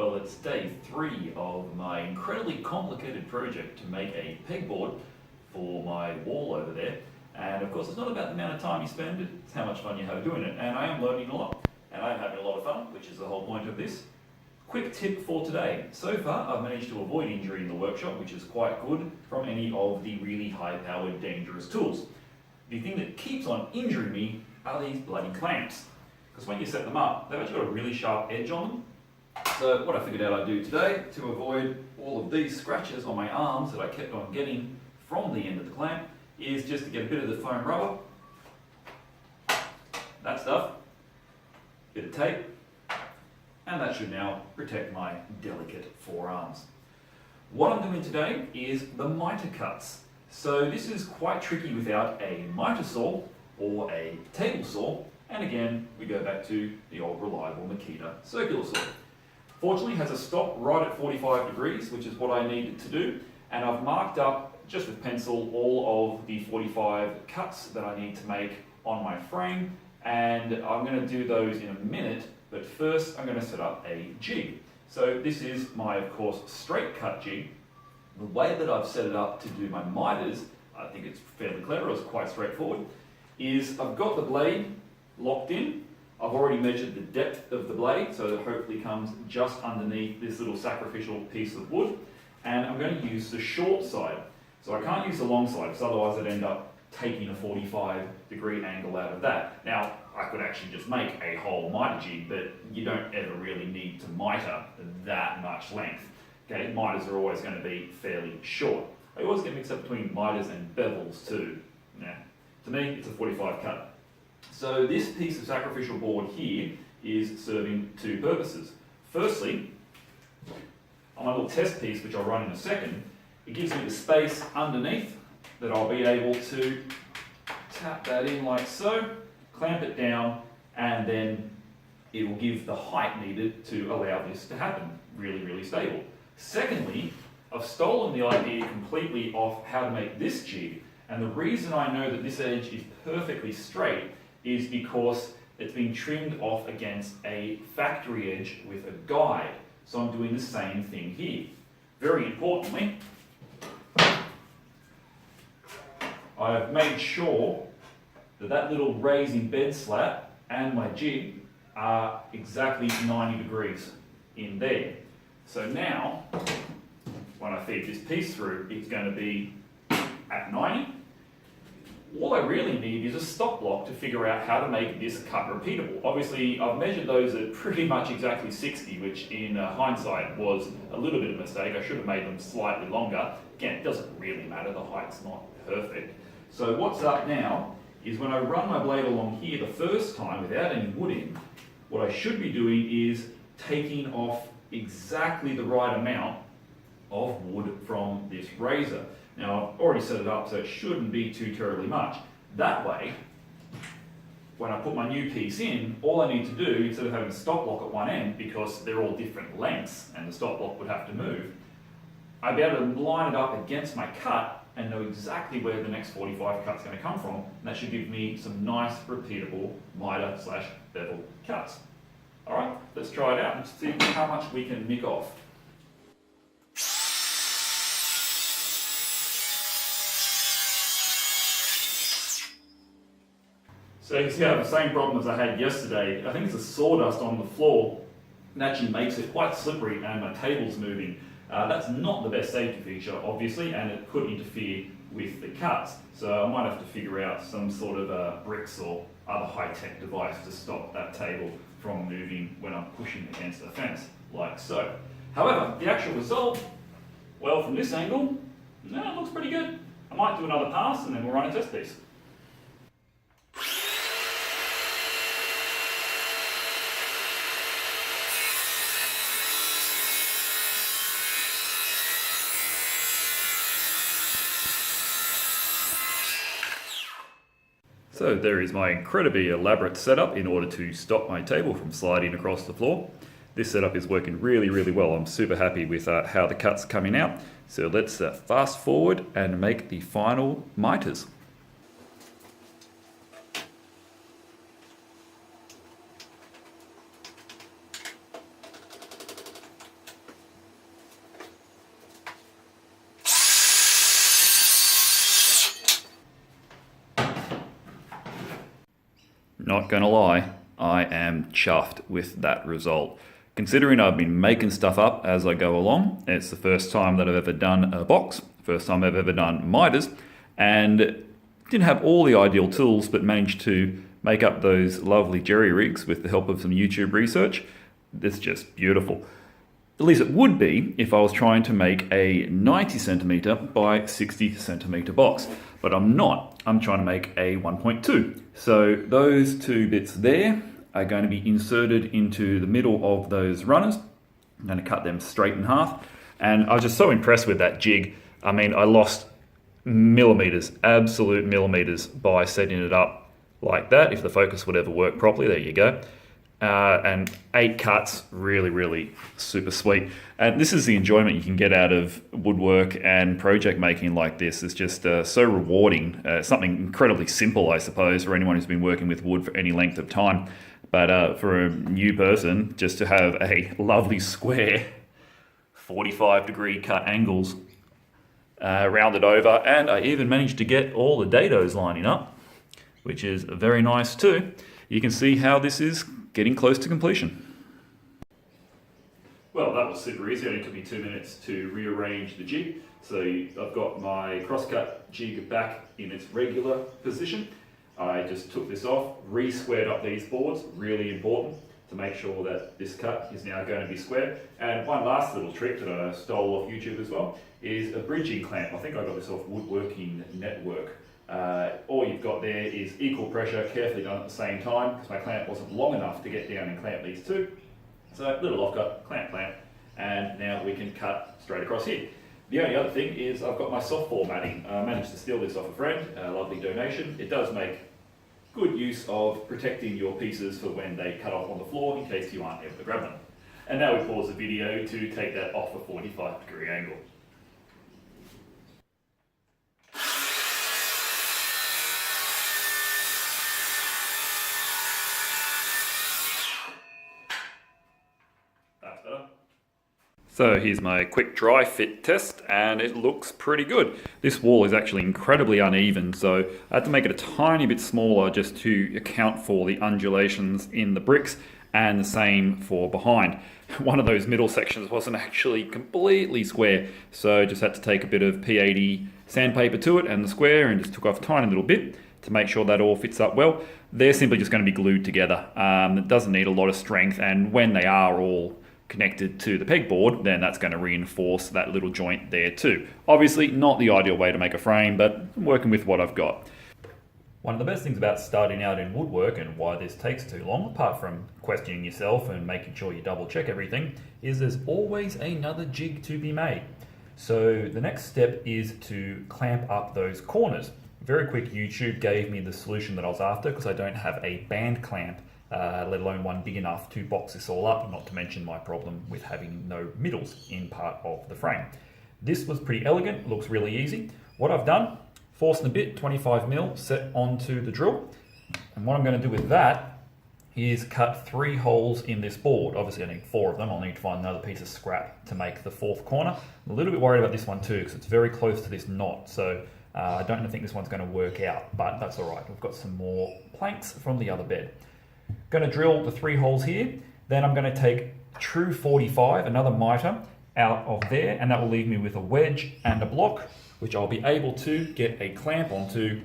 Well, it's day 3 of my incredibly complicated project to make a pegboard for my wall over there. And of course, it's not about the amount of time you spend, it's how much fun you have doing it. And I am learning a lot, and I'm having a lot of fun, which is the whole point of this. Quick tip for today. So far, I've managed to avoid injury in the workshop, which is quite good from any of the really high-powered, dangerous tools. The thing that keeps on injuring me are these bloody clamps. Because when you set them up, they've actually got a really sharp edge on them. So what I figured out I'd do today to avoid all of these scratches on my arms that I kept on getting from the end of the clamp is just to get a bit of the foam rubber, that stuff, bit of tape, and that should now protect my delicate forearms. What I'm doing today is the mitre cuts. So this is quite tricky without a mitre saw or a table saw, and again we go back to the old reliable Makita circular saw. Fortunately, it has a stop right at 45 degrees, which is what I needed to do, and I've marked up just with pencil all of the 45 cuts that I need to make on my frame, and I'm going to do those in a minute, but first I'm going to set up a jig. So this is my, of course, straight cut jig. The way that I've set it up to do my mitres, I think it's fairly clever, it's quite straightforward, is I've got the blade locked in. I've already measured the depth of the blade, so it hopefully comes just underneath this little sacrificial piece of wood. And I'm going to use the short side. So I can't use the long side, because otherwise I'd end up taking a 45-degree angle out of that. Now, I could actually just make a whole mitre jig, but you don't ever really need to mitre that much length. Okay, mitres are always going to be fairly short. I always get mixed up between mitres and bevels too. Now, to me, it's a 45 cut. So this piece of sacrificial board here is serving two purposes. Firstly, on my little test piece, which I'll run in a second, it gives me the space underneath that I'll be able to tap that in like so, clamp it down, and then it will give the height needed to allow this to happen. Really, really stable. Secondly, I've stolen the idea completely of how to make this jig, and the reason I know that this edge is perfectly straight is because it's been trimmed off against a factory edge with a guide. So I'm doing the same thing here. Very importantly, I've made sure that that little raising bed slat and my jig are exactly 90 degrees in there. So now, when I feed this piece through, it's going to be at 90. All I really need is a stop block to figure out how to make this cut repeatable. Obviously, I've measured those at pretty much exactly 60, which in hindsight was a little bit of a mistake. I should have made them slightly longer. Again, it doesn't really matter, the height's not perfect. So what's up now is when I run my blade along here the first time without any wood in, what I should be doing is taking off exactly the right amount of wood from this razor. Now, I've already set it up, so it shouldn't be too terribly much. That way, when I put my new piece in, all I need to do, instead of having a stop block at one end, because they're all different lengths and the stop block would have to move, I'd be able to line it up against my cut and know exactly where the next 45 cut's going to come from, and that should give me some nice, repeatable mitre/bevel cuts. Alright, let's try it out and see how much we can nick off. So you see I have the same problem as I had yesterday. I think it's the sawdust on the floor that actually makes it quite slippery and my table's moving. That's not the best safety feature, obviously, and it could interfere with the cuts. So I might have to figure out some sort of bricks or other high-tech device to stop that table from moving when I'm pushing against the fence, like so. However, the actual result, well, from this angle, no, it looks pretty good. I might do another pass and then we'll run a test piece. So there is my incredibly elaborate setup in order to stop my table from sliding across the floor. This setup is working really, really well. I'm super happy with how the cut's coming out. So let's fast forward and make the final mitres. not gonna lie, I am chuffed with that result. Considering I've been making stuff up as I go along, it's the first time that I've ever done a box, first time I've ever done mitres, and didn't have all the ideal tools, but managed to make up those lovely jerry rigs with the help of some YouTube research. It's just beautiful. At least it would be if I was trying to make a 90 centimetre by 60 centimetre box, but I'm not. I'm trying to make a 1.2. So those two bits there are going to be inserted into the middle of those runners. I'm going to cut them straight in half. And I was just so impressed with that jig. I mean, I lost millimeters, absolute millimeters, by setting it up like that. If the focus would ever work properly, there you go. And 8 cuts, really super sweet. And this is the enjoyment you can get out of woodwork and project making like this. It's just so rewarding. Something incredibly simple, I suppose, for anyone who's been working with wood for any length of time. But for a new person, just to have a lovely square 45-degree cut angles rounded over, and I even managed to get all the dados lining up, which is very nice too. You can see how this is getting close to completion. Well, that was super easy. It only took me 2 minutes to rearrange the jig. So I've got my crosscut jig back in its regular position. I just took this off, re-squared up these boards, really important to make sure that this cut is now going to be square. And one last little trick that I stole off YouTube as well is a bridging clamp. I think I got this off Woodworking Network. All you've got there is equal pressure, carefully done at the same time, because my clamp wasn't long enough to get down and clamp these two. So little offcut, clamp, and now we can cut straight across here. The only other thing is I've got my softball matting. I managed to steal this off a friend, a lovely donation. It does make good use of protecting your pieces for when they cut off on the floor in case you aren't able to grab them. And now we pause the video to take that off a 45-degree angle. That's better. So here's my quick dry fit test, and it looks pretty good. This wall is actually incredibly uneven, so I had to make it a tiny bit smaller just to account for the undulations in the bricks, and the same for behind. One of those middle sections wasn't actually completely square, so just had to take a bit of P80 sandpaper to it and the square and just took off a tiny little bit to make sure that all fits up well. They're simply just going to be glued together. It doesn't need a lot of strength, and when they are all connected to the pegboard, then that's going to reinforce that little joint there too. Obviously not the ideal way to make a frame, but I'm working with what I've got. One of the best things about starting out in woodwork, and why this takes too long, apart from questioning yourself and making sure you double check everything, is there's always another jig to be made. So the next step is to clamp up those corners. Very quick YouTube gave me the solution that I was after, because I don't have a band clamp, let alone one big enough to box this all up, not to mention my problem with having no middles in part of the frame. This was pretty elegant, looks really easy. What I've done, force and a bit, 25mm, set onto the drill. And what I'm going to do with that is cut 3 holes in this board. Obviously I need 4 of them. I'll need to find another piece of scrap to make the 4th corner. I'm a little bit worried about this one too, because it's very close to this knot. So I don't think this one's going to work out, but that's all right. We've got some more planks from the other bed. Going to drill the 3 holes here. Then I'm going to take true 45, another mitre, out of there, and that will leave me with a wedge and a block, which I'll be able to get a clamp onto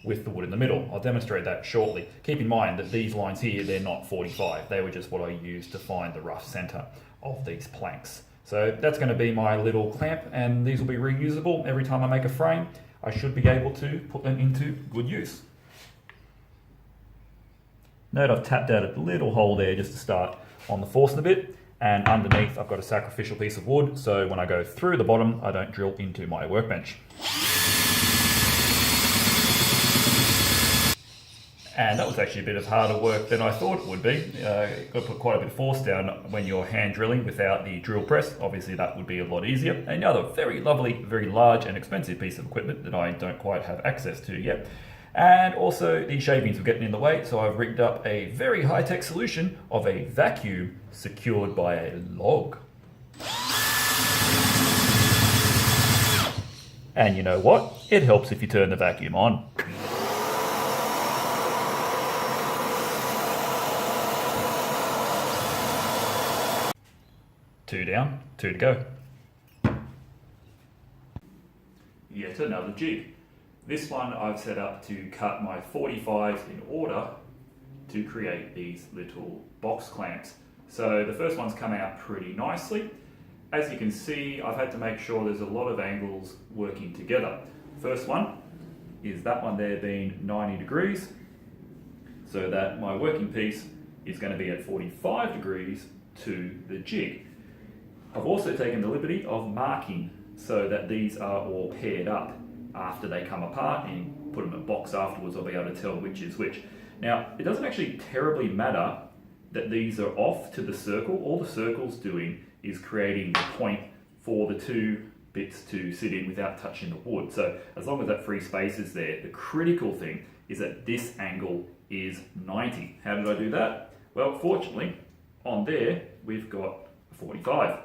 with the wood in the middle. I'll demonstrate that shortly. Keep in mind that these lines here, they're not 45. They were just what I used to find the rough centre of these planks. So that's going to be my little clamp, and these will be reusable. Every time I make a frame, I should be able to put them into good use. Note I've tapped out a little hole there just to start on the force and a bit, and underneath I've got a sacrificial piece of wood, so when I go through the bottom I don't drill into my workbench. And that was actually a bit of harder work than I thought it would be. You've got to put quite a bit of force down when you're hand drilling without the drill press. Obviously that would be a lot easier. Another very lovely, very large and expensive piece of equipment that I don't quite have access to yet. And also the shavings were getting in the way, so I've rigged up a very high-tech solution of a vacuum secured by a log. And you know what? It helps if you turn the vacuum on. 2 down, 2 to go. Yet another jig. This one I've set up to cut my 45s in order to create these little box clamps. So the first one's come out pretty nicely. As you can see, I've had to make sure there's a lot of angles working together. First one is that one there being 90 degrees, so that my working piece is going to be at 45 degrees to the jig. I've also taken the liberty of marking so that these are all paired up. After they come apart and put them in a box afterwards, I'll be able to tell which is which. Now, it doesn't actually terribly matter that these are off to the circle. All the circle's doing is creating the point for the two bits to sit in without touching the wood. So as long as that free space is there, the critical thing is that this angle is 90. How did I do that? Well, fortunately, on there, we've got 45.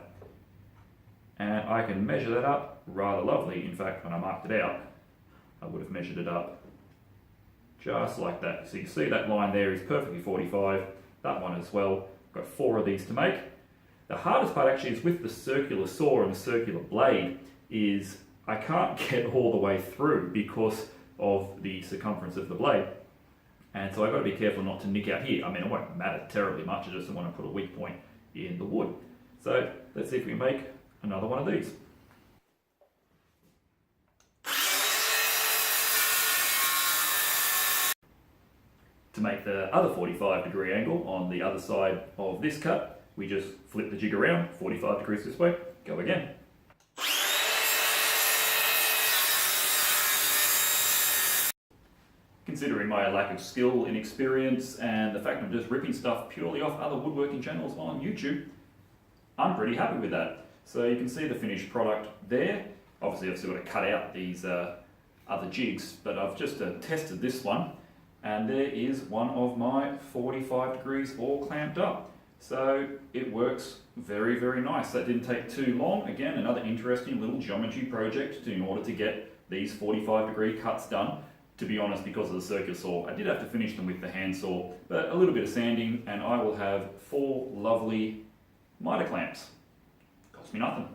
And I can measure that up rather lovely. In fact, when I marked it out, I would have measured it up just like that. So you see that line there is perfectly 45, that one as well. Got 4 of these to make. The hardest part actually is with the circular saw and the circular blade is I can't get all the way through because of the circumference of the blade. And so I've got to be careful not to nick out here. I mean, it won't matter terribly much, I just don't want to put a weak point in the wood. So let's see if we can make another one of these. To make the other 45-degree angle on the other side of this cut, we just flip the jig around, 45 degrees this way, go again. Considering my lack of skill and experience and the fact I'm just ripping stuff purely off other woodworking channels on YouTube, I'm pretty happy with that. So you can see the finished product there. Obviously I've still got to cut out these other jigs, but I've just tested this one, and there is one of my 45 degrees all clamped up. So it works very, very nice. That didn't take too long. Again, another interesting little geometry project in order to get these 45-degree cuts done. To be honest, because of the circular saw, I did have to finish them with the hand saw, but a little bit of sanding and I will have 4 lovely mitre clamps. Cost me nothing.